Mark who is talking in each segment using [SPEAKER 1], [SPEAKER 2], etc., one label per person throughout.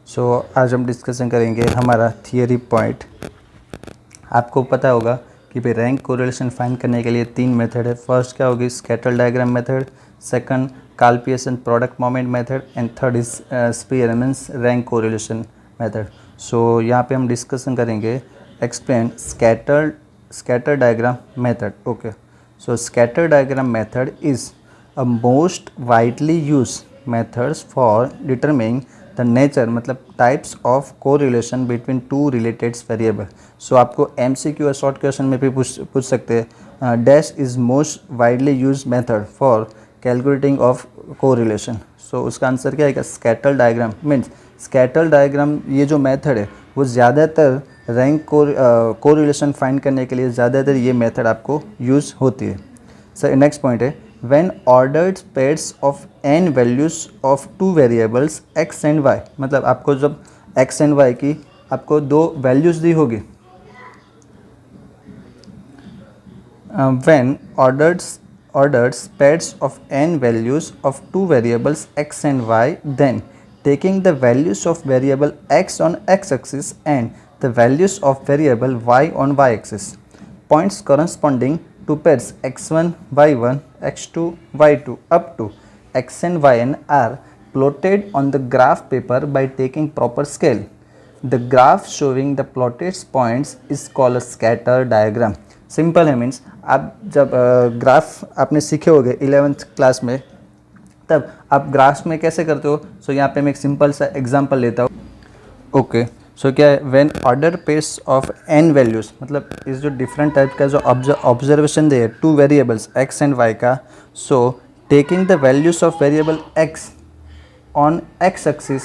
[SPEAKER 1] आज हम डिस्कशन करेंगे हमारा थियरी पॉइंट। आपको पता होगा कि भाई रैंक कोरिलेशन फाइंड करने के लिए 3 मेथड है। फर्स्ट क्या होगी, scatter diagram method, second Karl Pearson's and product moment method and third is Spearman's rank correlation method. यहाँ पे हम डिस्कशन करेंगे explain scatter diagram method. Okay, scatter diagram method is a most widely use methods for determining the nature, मतलब types of correlation between two related variable. आपको MCQ और short question में भी पूछ सकते हैं, dash is most widely use method for calculating of correlation. उसका answer क्या है, scatter diagram. Means scatter diagram ये जो मेथड है वो ज़्यादातर रैंक कोरिलेशन फाइंड करने के लिए ज़्यादातर ये मेथड आपको यूज़ होती है। नेक्स्ट पॉइंट है, when ordered pairs of n values of two variables x and y, मतलब आपको जब x and y की आपको दो वैल्यूज दी होगी, when ordered pairs of n values of two variables x and y, then taking the values of variable x on x-axis and the values of variable y on y-axis, points corresponding to pairs x1 y1 x2 y2 up to xn yn are plotted on the graph paper by taking proper scale. The graph showing the plotted points is called a scatter diagram. Simple है, means आप जब graph आपने सीखे होंगे 11th class में, तब आप graph में कैसे करते हो। यहाँ पे मैं एक सिंपल सा एग्जांपल लेता हूँ। ओके, क्या है, when order pairs of n values, मतलब इस जो डिफरेंट टाइप का जो observation they two variables x and y का, taking the values of variable x on x axis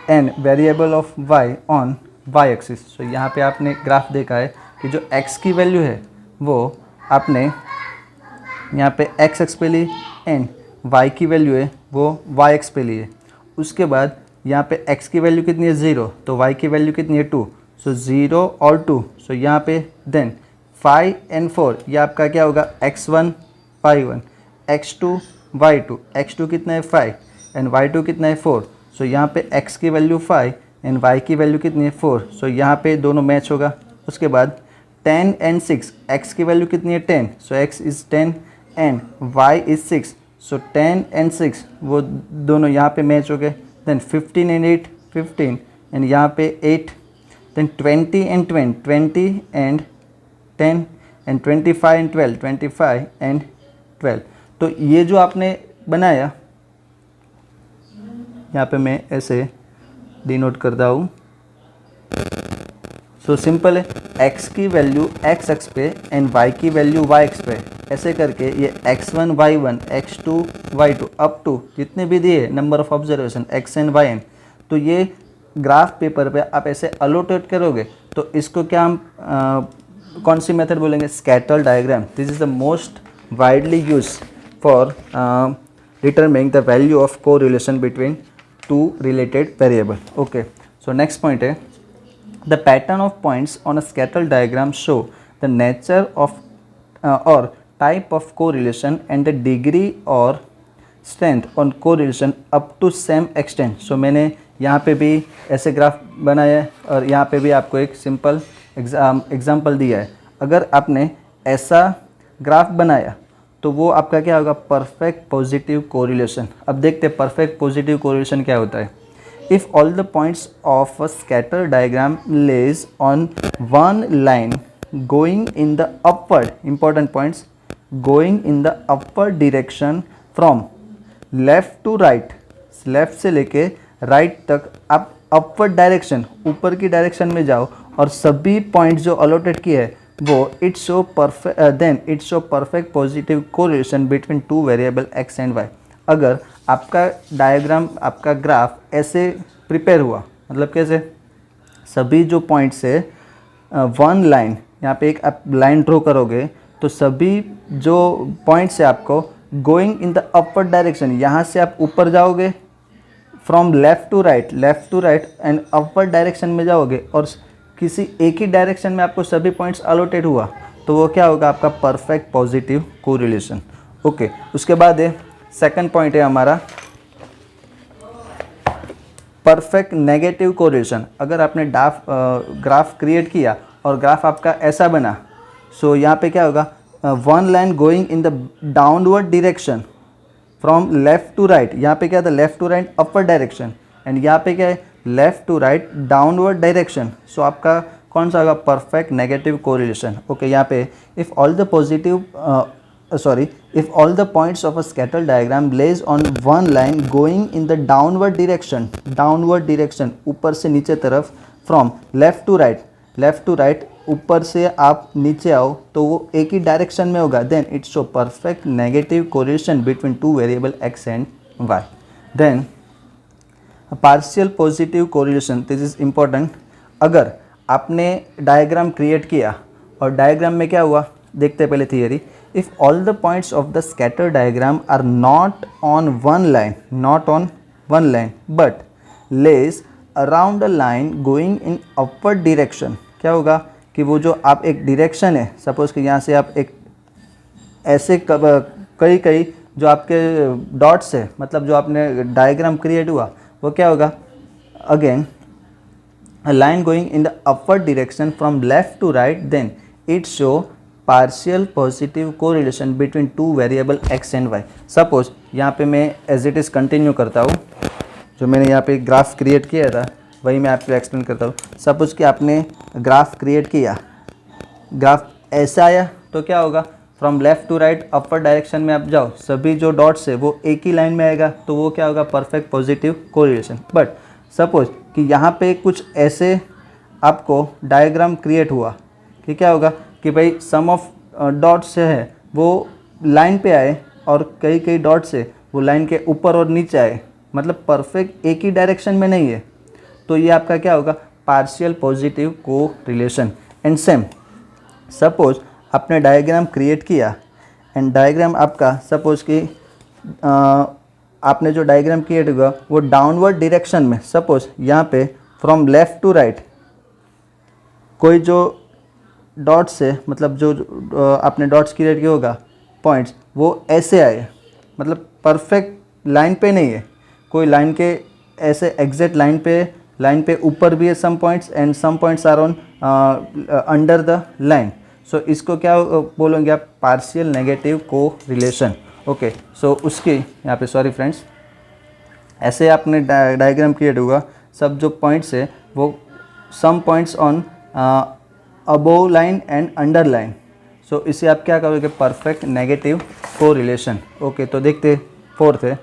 [SPEAKER 1] and variable of y on y axis. यहाँ पे आपने graph देखा है कि जो x की वैल्यू है वो आपने यहाँ पे x एक्स पे ली एंड y की वैल्यू है वो y एक्स पे ली है। उसके बाद यहाँ पे x की वैल्यू कितनी है 0, तो y की वैल्यू कितनी है 2, 0 और 2। यहाँ पे देन 5 एंड 4, ये आपका क्या होगा, x1 y1 x2 y2, x2 कितना है 5 एंड y2 कितना है 4। यहाँ पे x की वैल्यू 5 एंड y की वैल्यू कितनी है 4। यहाँ पे दोनों मैच होगा। उसके बाद 10 एंड 6, x की वैल्यू कितनी है 10, x is 10 and y is 6। 10 and 6 वो दोनों यहाँ पे मैच हो गए। देन 15 एंड 8 15 एंड यहाँ पे 8। Then 20 and 20 and 10 and 25 and 12 25 and 12। तो ये जो आपने बनाया, यहाँ पे मैं ऐसे डिनोट करता हूँ। सिंपल है, x की वैल्यू x एक्स पे एंड y की वैल्यू y एक्स पे, ऐसे करके ये x1 y1 x2 y2 up to जितने भी दिए number of observation x and y n, तो ये ग्राफ पेपर पे आप ऐसे अलोटेट करोगे तो इसको क्या हम कौन सी मेथड बोलेंगे, scatter diagram. This is the most widely use for determining the value of correlation between two related variable. Okay, next point है, the pattern of points on a scatter diagram show the nature of or type of correlation and the degree or strength on correlation up to same extent। मैंने यहाँ पे भी ऐसे graph बनाया है और यहाँ पे भी आपको एक सिंपल एग्जाम्पल दिया है। अगर आपने ऐसा ग्राफ बनाया तो वो आपका क्या होगा, परफेक्ट पॉजिटिव कोरिलेशन। अब देखते हैं परफेक्ट पॉजिटिव कोरिलेशन क्या होता है। If all the points of a scatter diagram lays on one line going in the upward, important points, going in the upward direction from left to right, left से लेके right तक आप upward direction, ऊपर की direction में जाओ और सभी पॉइंट्स जो अलॉटेड किए हैं वो it show perfect positive correlation between two variable x and y। अगर आपका डायग्राम, आपका ग्राफ ऐसे प्रिपेयर हुआ, मतलब कैसे, सभी जो पॉइंट्स है वन लाइन, यहाँ पे एक आप लाइन ड्रॉ करोगे तो सभी जो पॉइंट्स है आपको going in the upward direction, यहाँ से आप ऊपर जाओगे from left to right and upward direction में जाओगे और किसी एक ही डायरेक्शन में आपको सभी पॉइंट्स अलॉटेड हुआ तो वो क्या होगा, आपका परफेक्ट पॉजिटिव कोरिलेशन। ओके, उसके बाद है सेकंड पॉइंट है हमारा परफेक्ट नेगेटिव कोरिलेशन, अगर आपने ग्राफ क्रिएट किया और ग्राफ आपका ऐसा बना, सो यहाँ पे क्या होगा, one line going in the downward direction from left to right, यहाँ पे क्या था, left to right upward direction, and यहाँ पे क्या है, left to right downward direction. So आपका कौन सा होगा, परफेक्ट नेगेटिव कोरिलेशन। ओके, यहाँ पे if all the positive if all the points of a scatter diagram lays on one line going in the downward direction ऊपर से नीचे तरफ, from left to right ऊपर से आप नीचे आओ तो वो एक ही डायरेक्शन में होगा, then it show perfect negative correlation between two variable x and y. Then a partial positive correlation, this is important। अगर आपने डायग्राम क्रिएट किया और डायग्राम में क्या हुआ, देखते हैं पहले theory. If all the points of the scatter diagram are not on one line but lays around a line going in upward direction, क्या होगा कि वो जो आप एक डायरेक्शन है, सपोज कि यहाँ से आप एक ऐसे कई जो आपके डॉट्स है, मतलब जो आपने डायग्राम क्रिएट हुआ वो क्या होगा, again a line going in the upward direction from left to right, then it show partial positive correlation between two variable x and y। Suppose यहाँ पे मैं एज इट इज़ कंटिन्यू करता हूँ, जो मैंने यहाँ पे ग्राफ क्रिएट किया था वही मैं आपको एक्सप्लेन करता हूँ। सपोज कि आपने ग्राफ क्रिएट किया, ग्राफ ऐसा आया तो क्या होगा, from left to right upper direction में आप जाओ, सभी जो डॉट्स है वो एक ही लाइन में आएगा, तो वो क्या होगा, perfect positive correlation. But suppose कि यहाँ पे कुछ ऐसे आपको डायग्राम क्रिएट हुआ कि क्या होगा कि भाई सम ऑफ डॉट्स है वो लाइन पे आए और कई डॉट्स है वो लाइन के ऊपर और नीचे आए, मतलब परफेक्ट एक ही डायरेक्शन में नहीं है, तो ये आपका क्या होगा, partial positive correlation. And same suppose आपने डायग्राम क्रिएट किया एंड डायग्राम आपका सपोज कि आपने जो डायग्राम क्रिएट हुआ वो डाउनवर्ड डायरेक्शन में, सपोज यहाँ पे फ्रॉम लेफ़्ट टू राइट कोई जो डॉट्स है, मतलब जो आपने डॉट्स क्रिएट किया होगा पॉइंट्स, वो ऐसे आए, मतलब परफेक्ट लाइन पे नहीं है, कोई लाइन के ऐसे एग्जैक्ट लाइन पे ऊपर भी है some points and some points are on under the line. So इसको क्या बोलेंगे आप, partial negative correlation. Okay, so उसकी यहाँ पे सॉरी फ्रेंड्स, ऐसे आपने डायग्राम क्रिएट हुआ, सब जो पॉइंट्स है वो some points on above line and under line, so इसे आप क्या करोगे, परफेक्ट नेगेटिव कोरिलेशन। ओके, तो देखते फोर्थ है,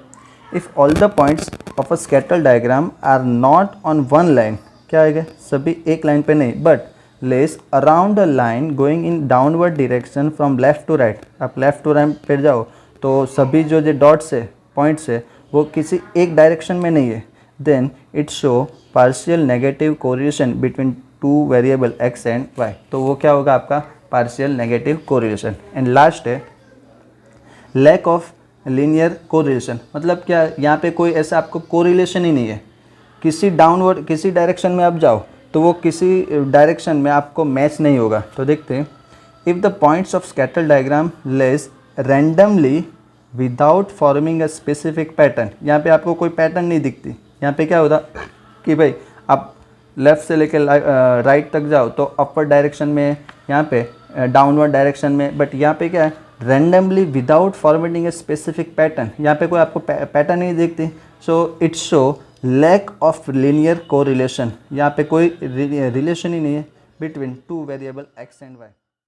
[SPEAKER 1] if all the points of a scatter diagram are not on one line, क्या आएगा, सभी एक लाइन पे नहीं, but less around a line going in downward direction from left to right, आप लेफ़्ट टू राइट पे जाओ तो सभी जो डॉट्स है पॉइंट्स है वो किसी एक डायरेक्शन में नहीं है, then it show partial negative correlation between two variable x and y, तो वो क्या होगा आपका partial negative correlation. And last है लैक ऑफ लीनियर कोरिलेशन, मतलब क्या, यहाँ पे कोई ऐसा आपको कोरिलेशन ही नहीं है, किसी डायरेक्शन में आप जाओ तो वो किसी डायरेक्शन में आपको मैच नहीं होगा। तो देखते हैं, if the points of scatter diagram less randomly without forming a specific pattern, यहाँ पे आपको कोई पैटर्न नहीं दिखती, यहाँ पे क्या होता कि भाई आप लेफ़्ट से लेकर राइट तक जाओ तो अपर डायरेक्शन में, यहाँ पे डाउनवर्ड डायरेक्शन में, बट यहाँ पे क्या है, randomly without formatting a specific pattern, यहाँ पे कोई आपको पैटर्न नहीं दिखती, so it's show lack of linear correlation, यहाँ पे कोई रिलेशन ही नहीं है between two variable x and y।